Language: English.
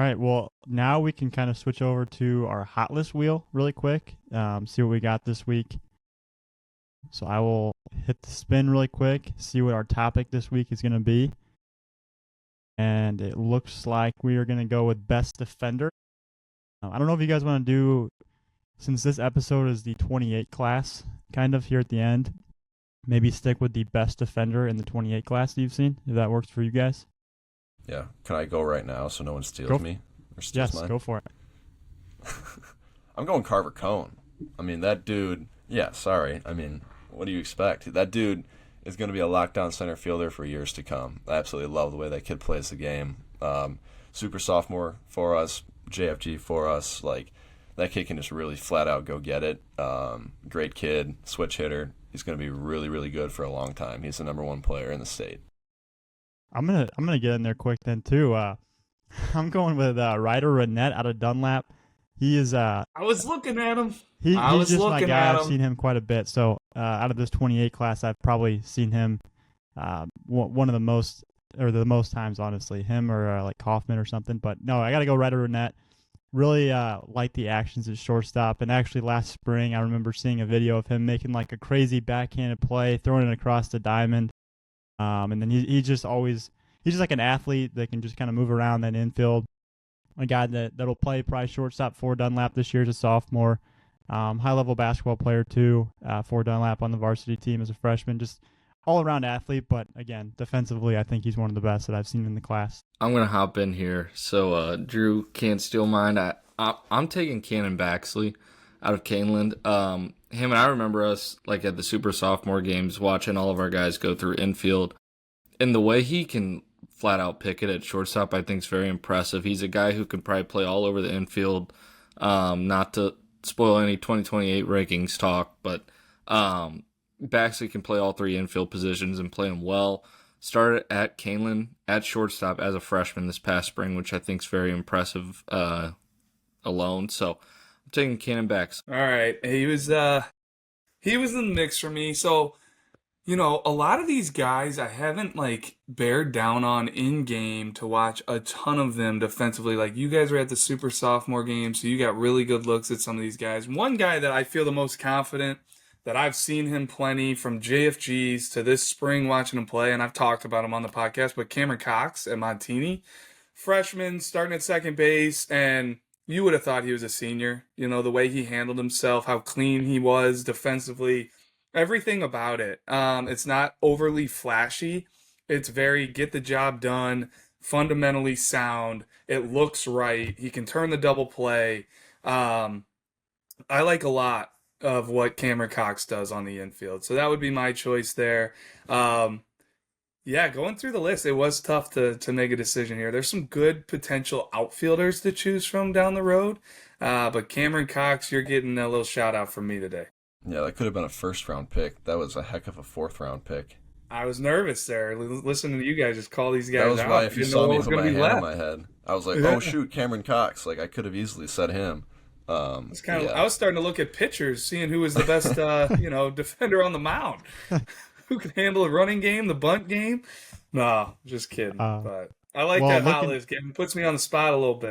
right. Well, now we can kind of switch over to our Hotlist wheel really quick. See what we got this week. So I will hit the spin really quick, see what our topic this week is going to be. And it looks like we are going to go with best defender. I don't know if you guys want to do, since this episode is the 28 class, kind of here at the end, maybe stick with the best defender in the 28 class that you've seen, if that works for you guys. Yeah. Can I go right now so no one steals me? Or steals Yes, mine? go for it. I'm going Carver Cone. I mean, that dude, yeah, sorry. I mean, what do you expect? That dude is going to be a lockdown center fielder for years to come. I absolutely love the way that kid plays the game. Super sophomore for us, JFG for us. Like, that kid can just really flat out go get it. Great kid, switch hitter. He's going to be really, really good for a long time. He's the number one player in the state. I'm gonna get in there quick then too. I'm going with Ryder Renette out of Dunlap. He is I was looking at him. he's just my guy. at I've him. seen him quite a bit. So out of this 28 class, I've probably seen him one of the most, or the most times, honestly. Him or like Kaufman or something. But no, I got to go Ryder Renette. Really like the actions at shortstop. And actually last spring, I remember seeing a video of him making like a crazy backhanded play, throwing it across the diamond. And then he's just like an athlete that can just kind of move around that infield. A guy that'll play probably shortstop for Dunlap this year as a sophomore. High-level basketball player, too, for Dunlap on the varsity team as a freshman. Just all-around athlete, but, again, defensively, I think he's one of the best that I've seen in the class. I'm going to hop in here. So Drew can't steal mine. I'm taking Cannon Baxley out of Caneland. Him and I remember us like at the super sophomore games watching all of our guys go through infield. And the way he can flat out pick it at shortstop, I think is very impressive. He's a guy who could probably play all over the infield. Not to spoil any 2028 rankings talk, but Baxley can play all three infield positions and play them well. Started at Caneland at shortstop as a freshman this past spring, which I think is very impressive alone. So I'm taking Cannon Baxley. All right, he was in the mix for me. So, you know, a lot of these guys I haven't like bared down on in game to watch a ton of them defensively. Like you guys are at the super sophomore game, so you got really good looks at some of these guys. One guy that I feel the most confident that I've seen him plenty from JFGs to this spring watching him play, and I've talked about him on the podcast, but Cameron Cox at Montini, freshman starting at second base, and you would have thought he was a senior. You know, the way he handled himself, how clean he was defensively, everything about it. It's not overly flashy. It's very get the job done, fundamentally sound. It looks right. He can turn the double play. I like a lot of what Cameron Cox does on the infield. So that would be my choice there. Yeah, going through the list, it was tough to make a decision here. There's some good potential outfielders to choose from down the road. But Cameron Cox, you're getting a little shout out from me today. Yeah, that could have been a first-round pick. That was a heck of a fourth-round pick. I was nervous there, listening to you guys just call these guys out. That was why if you saw me put my hand left. on my head, I was like, oh, shoot, Cameron Cox. Like, I could have easily said him. It's kind of. I was starting to look at pitchers, seeing who was the best, defender on the mound. Who can handle a running game, the bunt game? No, just kidding. But I like that hot list game. It puts me on the spot a little bit.